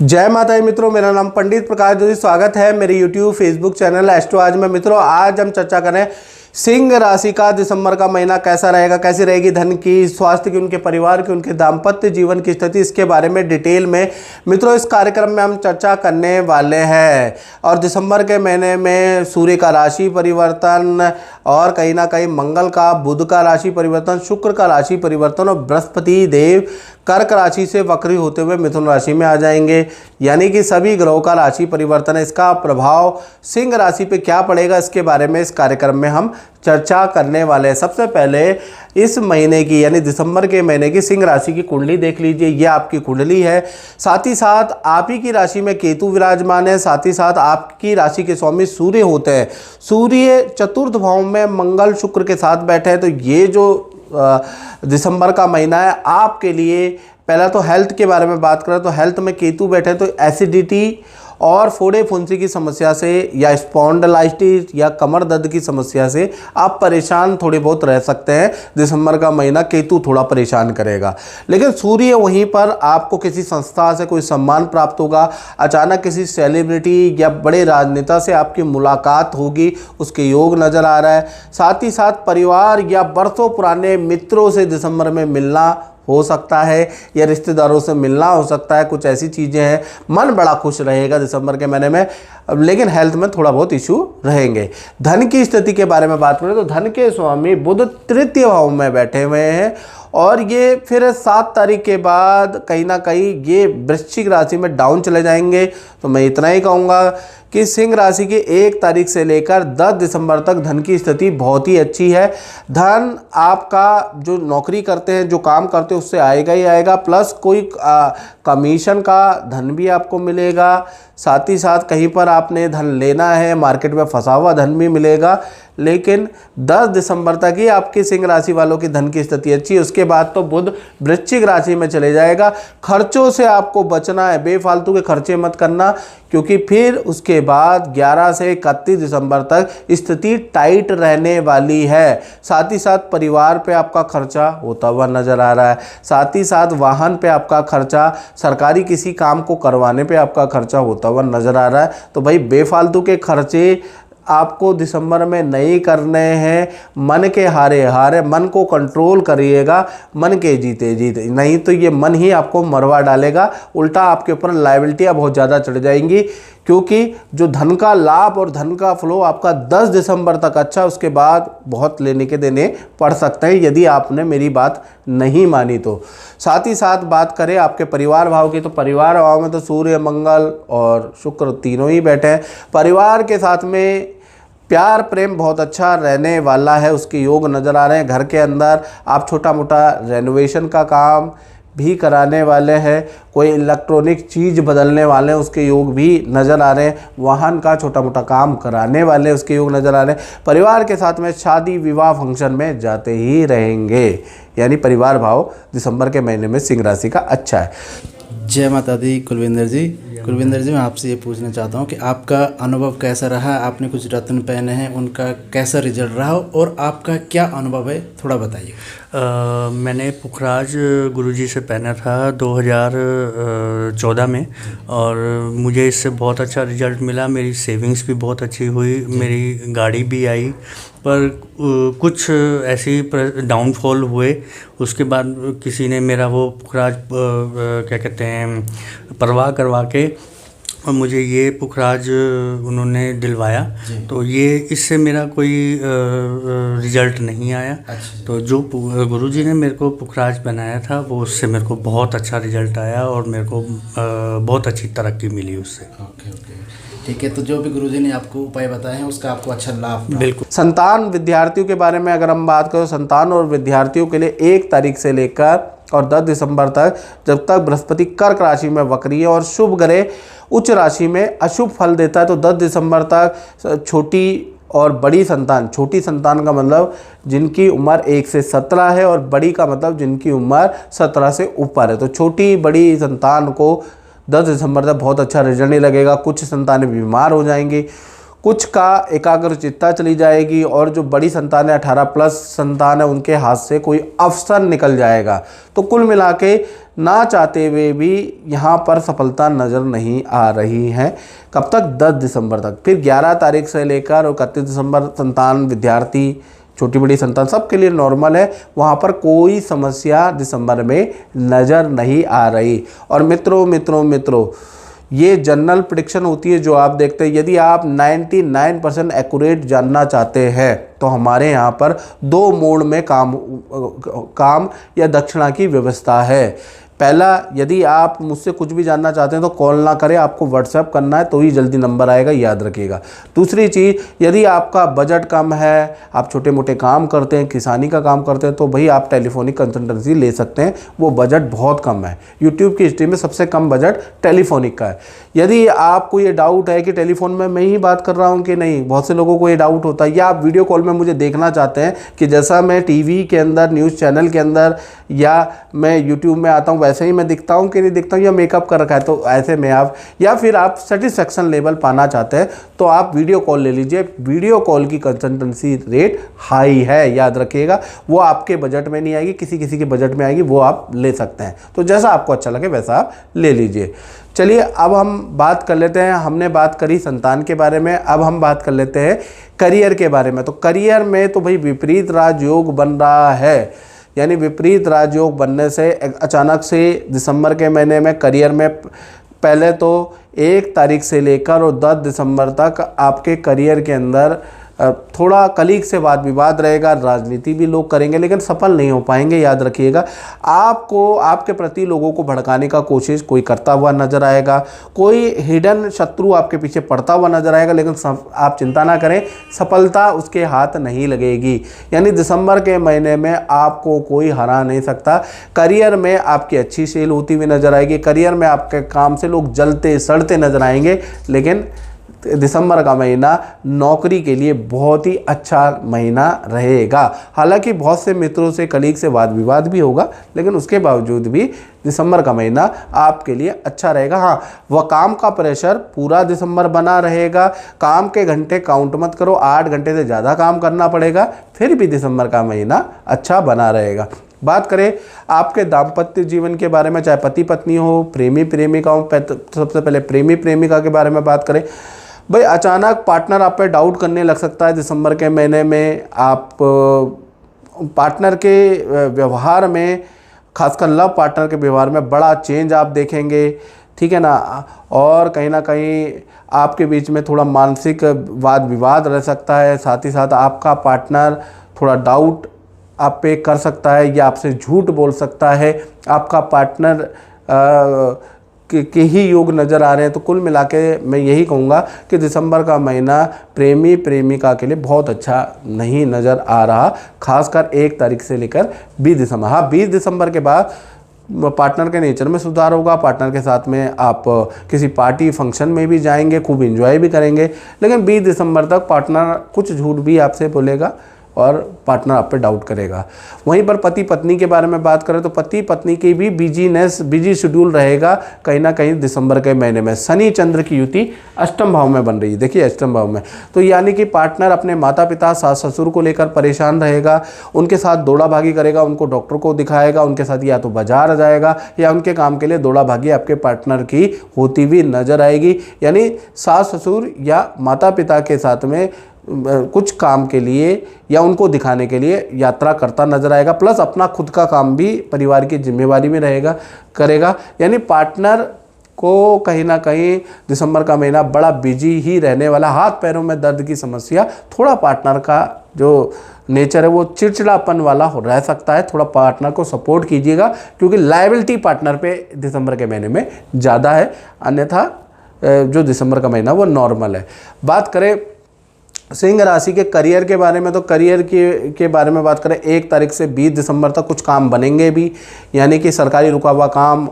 जय माता दी मित्रों, मेरा नाम पंडित प्रकाश जोशी। स्वागत है मेरे YouTube फेसबुक चैनल एस्ट्रो आज में। मित्रों, आज हम चर्चा करें सिंह राशि का दिसंबर का महीना कैसा रहेगा, कैसी रहेगी धन की, स्वास्थ्य की, उनके परिवार की, उनके दाम्पत्य जीवन की स्थिति, इसके बारे में डिटेल में मित्रों इस कार्यक्रम में हम चर्चा करने वाले हैं। और दिसंबर के महीने में सूर्य का राशि परिवर्तन और कहीं ना कहीं मंगल का, बुध का राशि परिवर्तन, शुक्र का राशि परिवर्तन और बृहस्पति देव कर्क राशि से वक्री होते हुए मिथुन राशि में आ जाएंगे। यानी कि सभी ग्रहों का राशि परिवर्तन है। इसका प्रभाव सिंह राशि पे क्या पड़ेगा, इसके बारे में इस कार्यक्रम में हम चर्चा करने वाले हैं। सबसे पहले इस महीने की यानी दिसंबर के महीने की सिंह राशि की कुंडली देख लीजिए। ये आपकी कुंडली है। साथ ही साथ आप ही की राशि में केतु विराजमान है। साथ ही साथ आपकी राशि के स्वामी सूर्य होते हैं। सूर्य चतुर्थ भाव में मंगल शुक्र के साथ बैठे हैं। तो ये जो दिसंबर का महीना है आपके लिए, पहला तो हेल्थ के बारे में बात करें तो हेल्थ में केतु बैठे तो एसिडिटी और फोड़े फुंसी की समस्या से या स्पॉन्डिलाइटिस या कमर दर्द की समस्या से आप परेशान थोड़े बहुत रह सकते हैं। दिसंबर का महीना केतु थोड़ा परेशान करेगा। लेकिन सूर्य वहीं पर आपको किसी संस्था से कोई सम्मान प्राप्त होगा, अचानक किसी सेलिब्रिटी या बड़े राजनेता से आपकी मुलाकात होगी, उसके योग नज़र आ रहा है। साथ ही साथ परिवार या बरसों पुराने मित्रों से दिसंबर में मिलना हो सकता है या रिश्तेदारों से मिलना हो सकता है। कुछ ऐसी चीज़ें हैं, मन बड़ा खुश रहेगा दिसंबर के महीने में। लेकिन हेल्थ में थोड़ा बहुत इशू रहेंगे। धन की स्थिति के बारे में बात करें तो धन के स्वामी बुध तृतीय भाव में बैठे हुए हैं और ये फिर 7 तारीख के बाद कहीं ना कहीं ये वृश्चिक राशि में डाउन चले जाएंगे। तो मैं इतना ही कहूँगा कि सिंह राशि की 1 तारीख से लेकर 10 दिसंबर तक धन की स्थिति बहुत ही अच्छी है। धन आपका जो नौकरी करते हैं, जो काम करते हैं, उससे आएगा ही आएगा। प्लस कोई कमीशन का धन भी आपको मिलेगा। साथ ही साथ कहीं पर आपने धन लेना है, मार्केट में फंसा हुआ धन भी मिलेगा। लेकिन 10 दिसंबर तक ही आपकी सिंह राशि वालों की धन की स्थिति अच्छी है। उसके बाद तो बुध वृश्चिक राशि में चले जाएगा। खर्चों से आपको बचना है, बेफालतू के खर्चे मत करना, क्योंकि फिर उसके बाद 11 से 31 दिसंबर तक स्थिति टाइट रहने वाली है। साथ ही साथ परिवार पे आपका खर्चा होता हुआ नज़र आ रहा है। साथ ही साथ वाहन पे आपका खर्चा, सरकारी किसी काम को करवाने पे आपका खर्चा होता हुआ नज़र आ रहा है। तो भाई बेफालतू के खर्चे आपको दिसंबर में नहीं करने हैं। मन के हारे हारे, मन को कंट्रोल करिएगा, मन के जीते जीते, नहीं तो ये मन ही आपको मरवा डालेगा। उल्टा आपके ऊपर लायबिलिटियाँ बहुत ज़्यादा चढ़ जाएंगी, क्योंकि जो धन का लाभ और धन का फ्लो आपका 10 दिसंबर तक अच्छा, उसके बाद बहुत लेने के देने पड़ सकते हैं यदि आपने मेरी बात नहीं मानी तो। साथ ही साथ बात करें आपके परिवार भाव की, तो परिवार भाव में तो सूर्य, मंगल और शुक्र तीनों ही बैठे हैं। परिवार के साथ में प्यार प्रेम बहुत अच्छा रहने वाला है, उसके योग नज़र आ रहे हैं। घर के अंदर आप छोटा मोटा रेनोवेशन का काम भी कराने वाले हैं, कोई इलेक्ट्रॉनिक चीज़ बदलने वाले हैं, उसके योग भी नज़र आ रहे हैं। वाहन का छोटा मोटा काम कराने वाले, उसके योग नज़र आ रहे हैं। परिवार के साथ में शादी विवाह फंक्शन में जाते ही रहेंगे। यानी परिवार भाव दिसंबर के महीने में सिंह राशि का अच्छा है। जय माता दी। कुलविंदर जी, मैं आपसे ये पूछना चाहता हूँ कि आपका अनुभव कैसा रहा? आपने कुछ रत्न पहने हैं, उनका कैसा रिजल्ट रहा और आपका क्या अनुभव है, थोड़ा बताइए। मैंने पुखराज गुरुजी से पहना था 2014 में और मुझे इससे बहुत अच्छा रिजल्ट मिला। मेरी सेविंग्स भी बहुत अच्छी हुई, मेरी गाड़ी भी आई। पर कुछ ऐसी डाउनफॉल हुए। उसके बाद किसी ने मेरा वो पुखराज क्या कहते हैं परवाह करवा के और मुझे ये पुखराज उन्होंने दिलवाया। तो ये इससे मेरा कोई रिज़ल्ट नहीं आया। तो जो गुरुजी ने मेरे को पुखराज बनाया था वो उससे मेरे को बहुत अच्छा रिज़ल्ट आया और मेरे को बहुत अच्छी तरक्की मिली उससे। ओके, ठीक है। तो जो भी गुरुजी ने आपको उपाय बताए हैं उसका आपको अच्छा लाभ। बिल्कुल। संतान विद्यार्थियों के बारे में अगर हम बात करें, संतान और विद्यार्थियों के लिए 1 तारीख से लेकर और 10 दिसंबर तक, जब तक बृहस्पति कर्क राशि में वक्री है और शुभ ग्रह उच्च राशि में अशुभ फल देता है, तो 10 दिसंबर तक छोटी और बड़ी संतान, छोटी संतान का मतलब जिनकी उम्र 1 से 17 है और बड़ी का मतलब जिनकी उम्र 17 से ऊपर है, तो छोटी बड़ी संतान को 10 दिसंबर तक बहुत अच्छा रिजल्ट नहीं लगेगा। कुछ संतानें बीमार हो जाएंगी, कुछ का एकाग्रचित्ता चली जाएगी और जो बड़ी संतान है 18+ संतान है उनके हाथ से कोई अवसर निकल जाएगा। तो कुल मिला के ना चाहते हुए भी यहाँ पर सफलता नज़र नहीं आ रही है। कब तक? 10 दिसंबर तक। फिर 11 तारीख से लेकर और 31 दिसंबर संतान, विद्यार्थी, छोटी बड़ी संतान सबके लिए नॉर्मल है। वहाँ पर कोई समस्या दिसंबर में नज़र नहीं आ रही। और मित्रों ये जनरल प्रेडिक्शन होती है जो आप देखते हैं। यदि आप 99% एक्यूरेट जानना चाहते हैं तो हमारे यहाँ पर 2 मोड में काम या दक्षिणा की व्यवस्था है। पहला, यदि आप मुझसे कुछ भी जानना चाहते हैं तो कॉल ना करें, आपको व्हाट्सएप करना है तो ही जल्दी नंबर आएगा, याद रखिएगा। दूसरी चीज़, यदि आपका बजट कम है, आप छोटे मोटे काम करते हैं, किसानी का काम करते हैं, तो भाई आप टेलीफोनिक कंसल्टेंसी ले सकते हैं। वो बजट बहुत कम है। यूट्यूब की हिस्ट्री में सबसे कम बजट टेलीफोनिक का है। यदि आपको ये डाउट है कि टेलीफोन में मैं ही बात कर रहा हूँ कि नहीं, बहुत से लोगों को ये डाउट होता है, या आप वीडियो कॉल में मुझे देखना चाहते हैं कि जैसा मैं टीवी के अंदर, न्यूज़ चैनल के अंदर या मैं यूट्यूब में आता हूँ वैसे ही मैं दिखता हूँ कि नहीं दिखता हूँ, या मेकअप कर रखा है, तो ऐसे में आप, या फिर आप सेटिस्फेक्शन लेवल पाना चाहते हैं तो आप वीडियो कॉल ले लीजिए। वीडियो कॉल की कंसल्टेंसी रेट हाई है, याद रखिएगा। वो आपके बजट में नहीं आएगी, किसी किसी के बजट में आएगी, वो आप ले सकते हैं। तो जैसा आपको अच्छा लगे वैसा आप ले लीजिए। चलिए अब हम बात कर लेते हैं, हमने बात करी संतान के बारे में, अब हम बात कर लेते हैं करियर के बारे में। तो करियर में तो भाई विपरीत राजयोग बन रहा है, यानी विपरीत राजयोग बनने से अचानक से दिसंबर के महीने में करियर में पहले तो 1 तारीख से लेकर और 10 दिसंबर तक आपके करियर के अंदर थोड़ा कलीग से वाद विवाद रहेगा, राजनीति भी लोग करेंगे लेकिन सफल नहीं हो पाएंगे, याद रखिएगा। आपको, आपके प्रति लोगों को भड़काने का कोशिश कोई करता हुआ नजर आएगा, कोई हिडन शत्रु आपके पीछे पड़ता हुआ नजर आएगा, लेकिन आप चिंता ना करें, सफलता उसके हाथ नहीं लगेगी। यानी दिसंबर के महीने में आपको कोई हरा नहीं सकता। करियर में आपकी अच्छी सेल होती हुई नजर आएगी, करियर में आपके काम से लोग जलते सड़ते नजर आएंगे। लेकिन दिसंबर का महीना नौकरी के लिए बहुत ही अच्छा महीना रहेगा। हालांकि बहुत से मित्रों से, कलीग से वाद विवाद भी होगा, लेकिन उसके बावजूद भी दिसंबर का महीना आपके लिए अच्छा रहेगा। हाँ, वह काम का प्रेशर पूरा दिसंबर बना रहेगा। काम के घंटे काउंट मत करो, 8 घंटे से ज़्यादा काम करना पड़ेगा, फिर भी दिसंबर का महीना अच्छा बना रहेगा। बात करें आपके दाम्पत्य जीवन के बारे में, चाहे पति पत्नी हो, प्रेमी प्रेमिका हो, सबसे पहले प्रेमी प्रेमिका के बारे में बात करें। भाई अचानक पार्टनर आप पे डाउट करने लग सकता है दिसंबर के महीने में। आप पार्टनर के व्यवहार में, खासकर लव पार्टनर के व्यवहार में बड़ा चेंज आप देखेंगे, ठीक है ना। और कहीं ना कहीं आपके बीच में थोड़ा मानसिक वाद विवाद रह सकता है। साथ ही साथ आपका पार्टनर थोड़ा डाउट आप पे कर सकता है या आपसे झूठ बोल सकता है। आपका पार्टनर के ही योग नज़र आ रहे हैं। तो कुल मिला के मैं यही कहूँगा कि दिसंबर का महीना प्रेमी प्रेमिका के लिए बहुत अच्छा नहीं नज़र आ रहा, खासकर 1 तारीख से लेकर 20 दिसंबर। हाँ, 20 दिसंबर के बाद पार्टनर के नेचर में सुधार होगा। पार्टनर के साथ में आप किसी पार्टी फंक्शन में भी जाएंगे, खूब एंजॉय भी करेंगे। लेकिन 20 दिसंबर तक पार्टनर कुछ झूठ भी आपसे बोलेगा और पार्टनर आप पे डाउट करेगा। वहीं पर पति पत्नी के बारे में बात करें तो पति पत्नी की भी बिजी शेड्यूल रहेगा कहीं ना कहीं दिसंबर के महीने में। शनि चंद्र की युति अष्टम भाव में बन रही है, देखिए अष्टम भाव में। तो यानी कि पार्टनर अपने माता पिता, सास ससुर को लेकर परेशान रहेगा, उनके साथ दौड़ा भागी करेगा, उनको डॉक्टर को दिखाएगा, उनके साथ या तो बाजार जाएगा या उनके काम के लिए दौड़ा भागी आपके पार्टनर की होती हुई नजर आएगी। यानी सास ससुर या माता पिता के साथ में कुछ काम के लिए या उनको दिखाने के लिए यात्रा करता नजर आएगा। प्लस अपना खुद का काम भी परिवार की जिम्मेवारी में करेगा। यानी पार्टनर को कहीं ना कहीं दिसंबर का महीना बड़ा बिजी ही रहने वाला। हाथ पैरों में दर्द की समस्या, थोड़ा पार्टनर का जो नेचर है वो चिड़चिड़ापन वाला रह सकता है। थोड़ा पार्टनर को सपोर्ट कीजिएगा क्योंकि लायबिलिटी पार्टनर पे दिसंबर के महीने में ज़्यादा है। अन्यथा जो दिसंबर का महीना वो नॉर्मल है। बात करें सिंह राशि के करियर के बारे में, तो करियर के बारे में बात करें 1 तारीख से 20 दिसंबर तक कुछ काम बनेंगे भी। यानी कि सरकारी रुका हुआ काम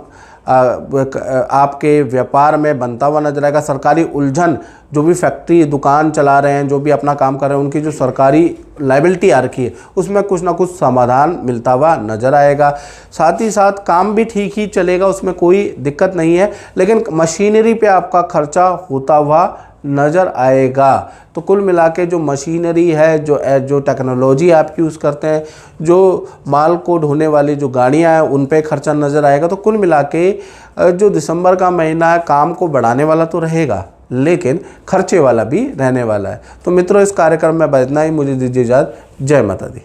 आपके व्यापार में बनता हुआ नजर आएगा। सरकारी उलझन, जो भी फैक्ट्री दुकान चला रहे हैं, जो भी अपना काम कर रहे हैं, उनकी जो सरकारी लायबिलिटी आ रखी है उसमें कुछ ना कुछ समाधान मिलता हुआ नजर आएगा। साथ ही साथ काम भी ठीक ही चलेगा, उसमें कोई दिक्कत नहीं है। लेकिन मशीनरी पे आपका खर्चा होता हुआ नज़र आएगा। तो कुल मिला के जो मशीनरी है, जो टेक्नोलॉजी आप यूज़ करते हैं, जो माल को ढोने वाली जो गाड़ियां हैं, उन पे खर्चा नज़र आएगा। तो कुल मिला के जो दिसंबर का महीना है काम को बढ़ाने वाला तो रहेगा, लेकिन खर्चे वाला भी रहने वाला है। तो मित्रों, इस कार्यक्रम में इतना ही। मुझे दीजिए इजाज़त। जय माता दी।